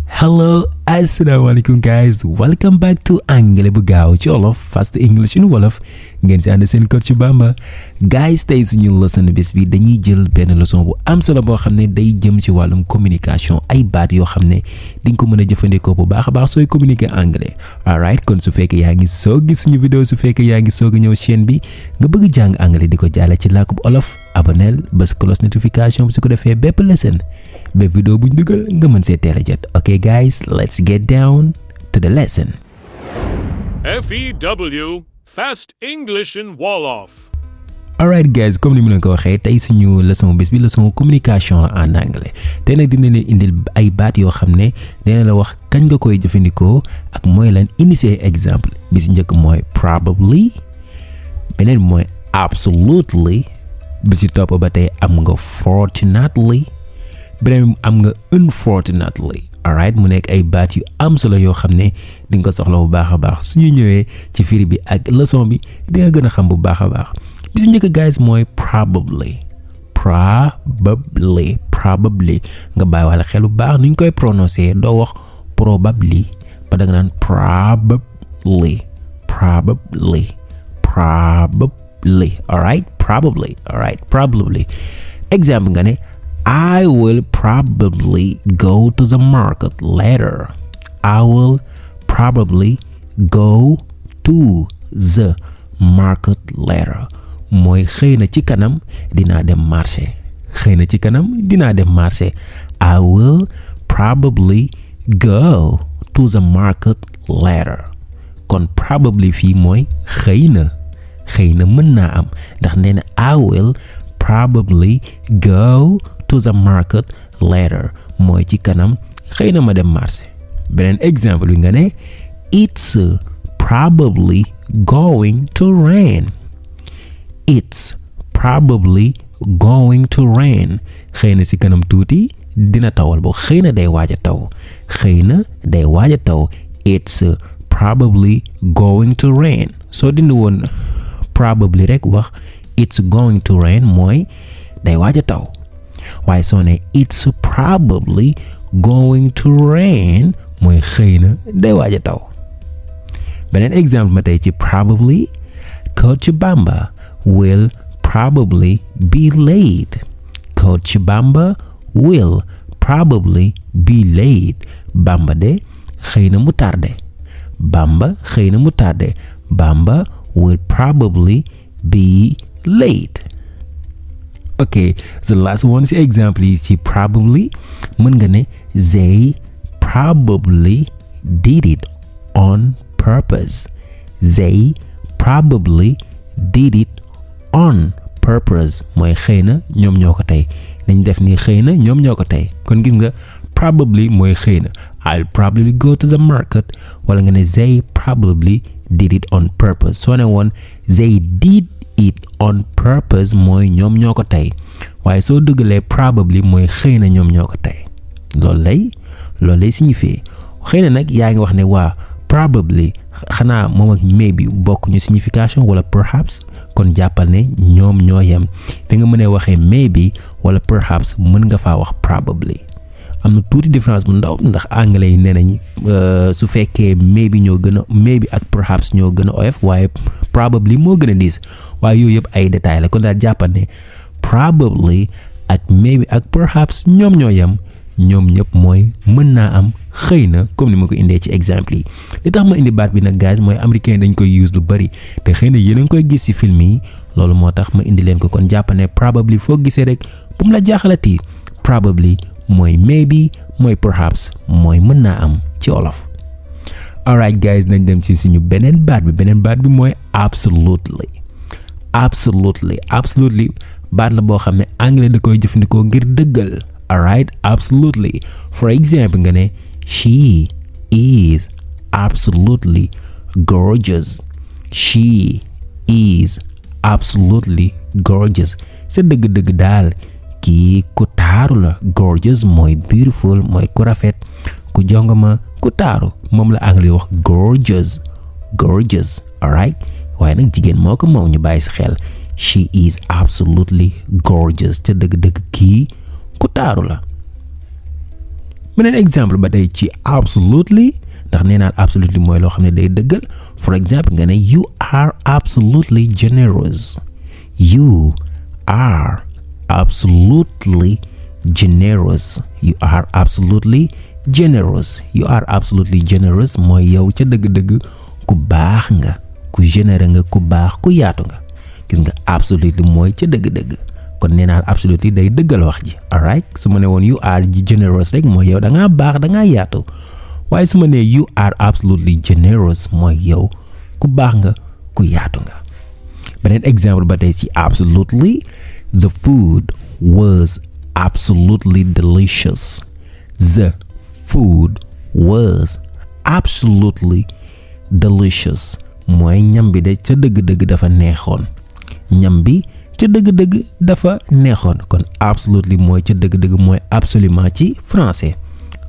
Hello, assalamualaikum guys. Welcome back to Anglais bu gaaw ci wolof fast English in wolof ngeen si ànd seen coach Bamba. Guys, tey suñu leçon bés bi dañuy jël benn leçon bu am solo boo xam ne day jëm ci wàllum communication ay baat yoo xam ne di nga ko mën a jëfandikoo bu baax a baax sooy communiquer anglais. Alright, kon su fekkee yaa ngi soog gis suñu vidéo, su fekkee yaa ngi soog a ñëw chaîne bi nga bëgg jàng anglais di ko jàlle ci làkku olof, abonnel bés cloche notification bi su ko defee bépp lesson bépp vidéo buñ dugal nga mën see teel a jot. Okay guys, let's get down to the lesson. F.E.W. Fast English in Wolof. Alright guys, comme ni mu leen ko waxee tey suñu leçon bés bi leçon communication la en anglais tey nag dina leen indil ay baat yoo xam ne dina la wax kañ nga koy jëfandikoo ak mooy lan indi see exemple bi si njëkk mooy probably, beneen mooy absolutely, bi si topp ba tey am nga fortunately, beneen am nga unfortunately. Alright, mu nekk ay baat yu am solo yoo xam ne di nga ko soxla bu baax a baax suñu ñëwee ci firi bi ak leçon bi di nga gën a xam bu baax a baax. bi si njëkk guys mooy probably nga bàyyi wala xel bu baax nuñ koy prononcer doo wax probably ba da nga naan probably. Alright, probably. Exemple nga ne I will probably go to the market later. I will probably go to the market later. Mooy xëy na ci kanam dinaa dem marché. I will probably go to the market later. Kon probably fii mooy xëy na mën naa am ndax nee na I will probably go to the market later mooy ci kanam xëy na ma dem marché. Beneen exemple bi nga ne it's probably going to rain. It's probably going to rain. xëy na si kanam tuuti dina tawal bo xëy na day waaj a taw. It's probably going to rain. soo dindi woon probably rek wax it's going to rain mooy day waaj a taw. waaye soo ne it's probably going to rain mooy xëy na day waaj a taw. beneen exemple ma tey ci probably, Coach Bamba will probably be late. Coach Bamba will probably be late. Bamba de xëy na mu tardé. Bamba will probably be late. Okay, the last one is example yi ci probably mën nga ne they probably did it on purpose. They probably did it on purpose mooy xëy na ñoom ñoo ko tey nañ def ni xëy na ñoom ñoo ko tey kon gis nga probably mooy xëy na I'll probably go to the market wala nga ne they probably did it on purpose. Soo ne woon they did it on purpose mooy ñoom ñoo ko tey waaye soo duggalee probably mooy xëy na ñoom ñoo ko tey loolu lay signifier. xëy na nag yaa ngi wax ne waa probably xanaa moom ak maybe bokk ñu signification wala perhaps kon jàppal ne ñoom ñoo yem fi nga mënee waxee maybe wala perhaps mën nga faa wax probably. am na tuuti différence bu ndaw ndax anglais yi nee nañ su fekkee maybe ak perhaps ñoo gën a oyof waaye probably moo gën a diis waaye yooyu yëpp ay détails la kon daal jàppal ne probably ak maybe ak perhaps ñoom ñoo yem ñoom ñëpp mooy mën naa am xëy na comme ni ma ko indee ci exemple yi. li tax ma indi baat bi nag guys mooy américain dañ koy use lu bari te xëy na yéen a ngi koy gis ci film yi loolu moo tax ma indi leen ko kon jàpp ne probably foo gisee rek bu mu la jaaxalati probably mooy maybe mooy perhaps mooy mën naa am ci olof. Alright guys, nañ dem ci suñu beneen baat bi mooy absolutely baat la boo xam ne anglais da koy jëfandikoo ngir dëggal. Alright, absolutely. For example nga ne she is absolutely gorgeous. She is absolutely gorgeous. sa dëgg-dëgg daal kii ku taaru la. Gorgeous mooy beautiful mooy ku rafet, ku jongama, ku taaru moom la anglais wax gorgeous. Alright, waaye nag jigéen moo ko moom ñu bàyyi si xel. She is absolutely gorgeous. ca dëgg-dëgg kii ku taaru la. beneen exemple ba tey ci absolutely ndax nee naa absolutely mooy loo xam ne day dëggal. For example nga ne you are absolutely generous. You are absolutely generous. You are absolutely generous. You are absolutely generous mooy yow ca dëgg-dëgg ku baax nga, ku généreux nga, ku baax, ku yaatu nga. Gis nga absolutely mooy ca dëgg-dëgg. Kon nee naa absolutely day dëggal wax ji. Alright, su ma ne woon you are generous rek mooy yow da ngaa baax, da ngaa yaatu. waaye su ma nee you are absolutely generous mooy yow ku baax nga, ku yaatu nga. beneen exemple ba tey ci absolutely. The food was absolutely delicious. The food was absolutely delicious mooy ñam bi de ca dëgg-dëgg dafa neexoon. ñam bi ca dëgg-dëgg dafa neexoon. kon absolutely mooy ca dëgg-dëgg mooy absolument ci français.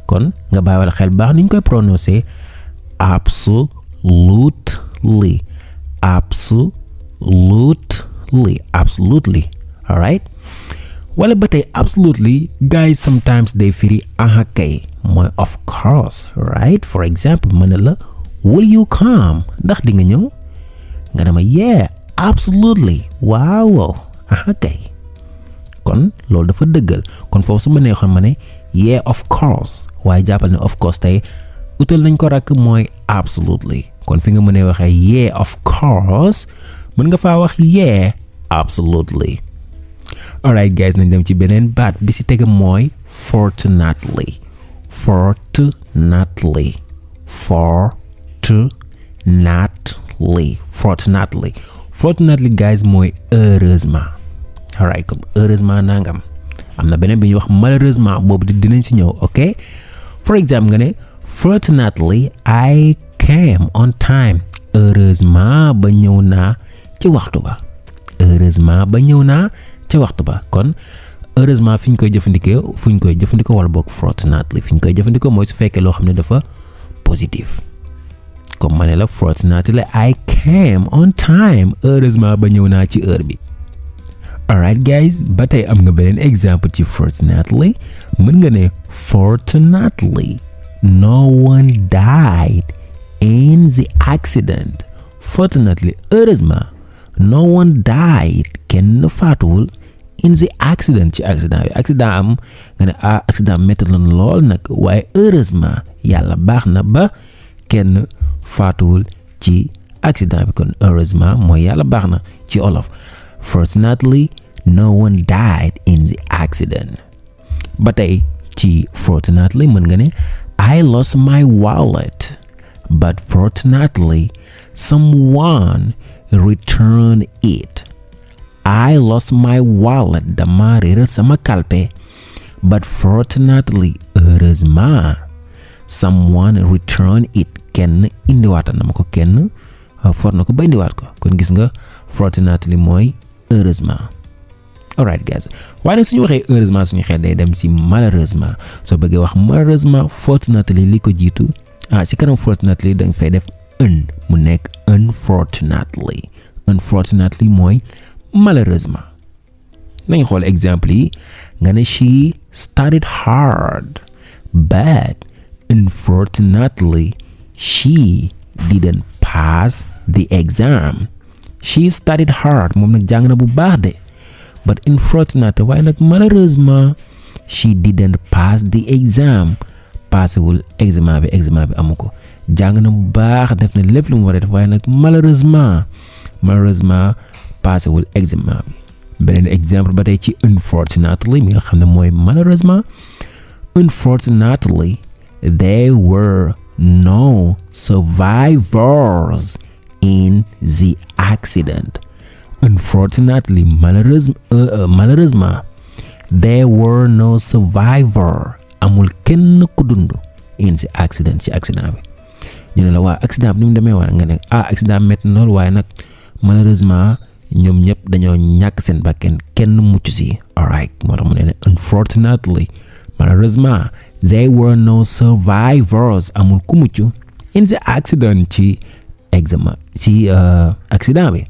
kon nga bàyyi wala xel baax ni ñu koy prononcer absolutely. Absolutely. All right. wala ba tey absolutely guys sometimes they firi kay mooy of course. Right. For example ma ne la will you come ndax di nga ñëw nga ne ma yeah absolutely waaw kay. kon loolu dafa dëggal. kon foofu su ma neexoon ma ne yeah of course waaye jàppal ne of course tey utal nañ ko rakk mooy absolutely. kon fi nga mënee waxee yeah of course mën nga faa wax yeah absolutely. alright guys nañ dem ci beneen baat bi ci tege mooy fortunately. Fortunately guys mooy heureusement. alright comme heureusement nangam. am na beneen bi ñuy wax malheureusement boobu dinañ ci ñëw ok. for example nga ne fortunately I came on time. heureusement ba ñëw naa ci waxtu ba. kon heureusement fi ñu koy jëfandikoo wala boog fortunately fi ñu koy jëfandikoo mooy su fekkee loo xam ne dafa positif. comme ma ne la fortunately I came on time. heureusement ba ñëw naa ci heure bi. alright guys ba tey am nga beneen exemple ci fortunately. mën nga ne fortunately no one died in the accident. Fortunately heureusement no one died kenn faatuwul in the accident ci accident bi. accident am nga ne accident métti la lool nag waaye heureusement yàlla baax na ba kenn faatuwul ci accident bi. kon heureusement mooy yàlla baax na ci olof. Fortunately no one died in the accident. ba tey ci fortunately mën nga ne I lost my wallet but fortunately someone returned it. I lost my wallet dama réeral sama kalpe but fortunately heureusement someone returned it kenn indiwaat na ma ko. kenn for na ko ba indiwaat ko. kon gis nga fortunately mooy heureusement. alright guys waaye nag suñu waxee heureusement suñu xel day dem si malheureusement. soo bëggee wax malheureusement fortunately li ko jiitu si kanam fortunately danga fay def mu nekk unfortunately. unfortunately mooy malheureusement. nañ xool exemple yi nga ne she studied hard but unfortunately she didn't pass the exam. she studied hard moom nag jàng na bu baax de but unfortunately waaye nag malheureusement she didn't pass the exam. passewul examen bi amu ko. jàng na bu baax def na lépp lu mu war a def waaye nag malheureusement passewul examen bi. beneen exemple ba tey ci unfortunately mi nga xam ne mooy malheureusement. unfortunately there were no survivors in the accident. Unfortunately malheureusement there were no survivor amul kenn ku dund in the accident ci accident bi. ñu ne la waa accident bi ni mu demee wala nga ne accident métti na lool waaye nag malheureusement ñoom ñëpp dañoo ñàkk seen bakkan kenn mucc si. alright moo tax mu ne unfortunately malheureusement there were no survivors amul ku mucc in the accident ci accident bi.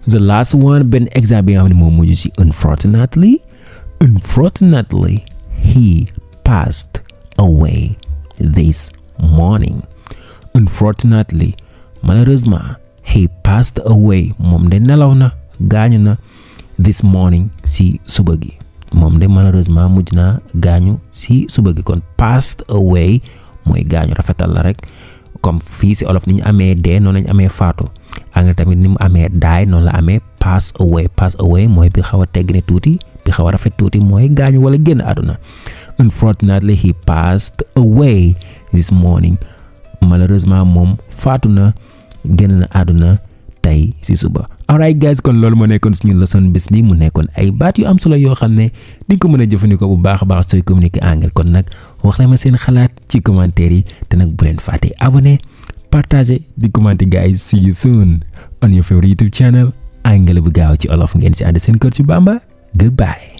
the last one benn exemple bi nga xam ne moo mujj ci unfortunately he passed away this morning. Unfortunately, malheureusement, he passed away. Moom de nelaw na gaañu na this morning si suba gi. Moom de malheureusement mujj na gaañu si suba gi. Kon passed away mooy gaañu, rafetal la rek. Comme fii si olof ni ñu amee dee noonu lañu amee faatu. Anglais tamit ni mu amee die noonu la amee pass away. Pass away mooy bi xaw a tegg ne tuuti, bi xaw a rafet tuuti mooy gaañu wala génn àdduna. Unfortunately, he passed away this morning. Malheureusement moom faatu na, génn na àdduna tey si suba. Alright guys, kon loolu moo nekkoon suñu leçon bés bi, mu nekkoon ay baat yu am solo yoo xam ne di ko mën a jëfandikoo bu baax a baax sooy communiquer anglais. Kon nag wax leen ma seen xalaat ci commentaire yi, te nag bu leen fàtte abonné, partager, di commenter guys. See you soon on your favorite YouTube channel, Anglais bu gaaw ci olof. Ngeen si ànd seen kër ci Bamba. Goodbye.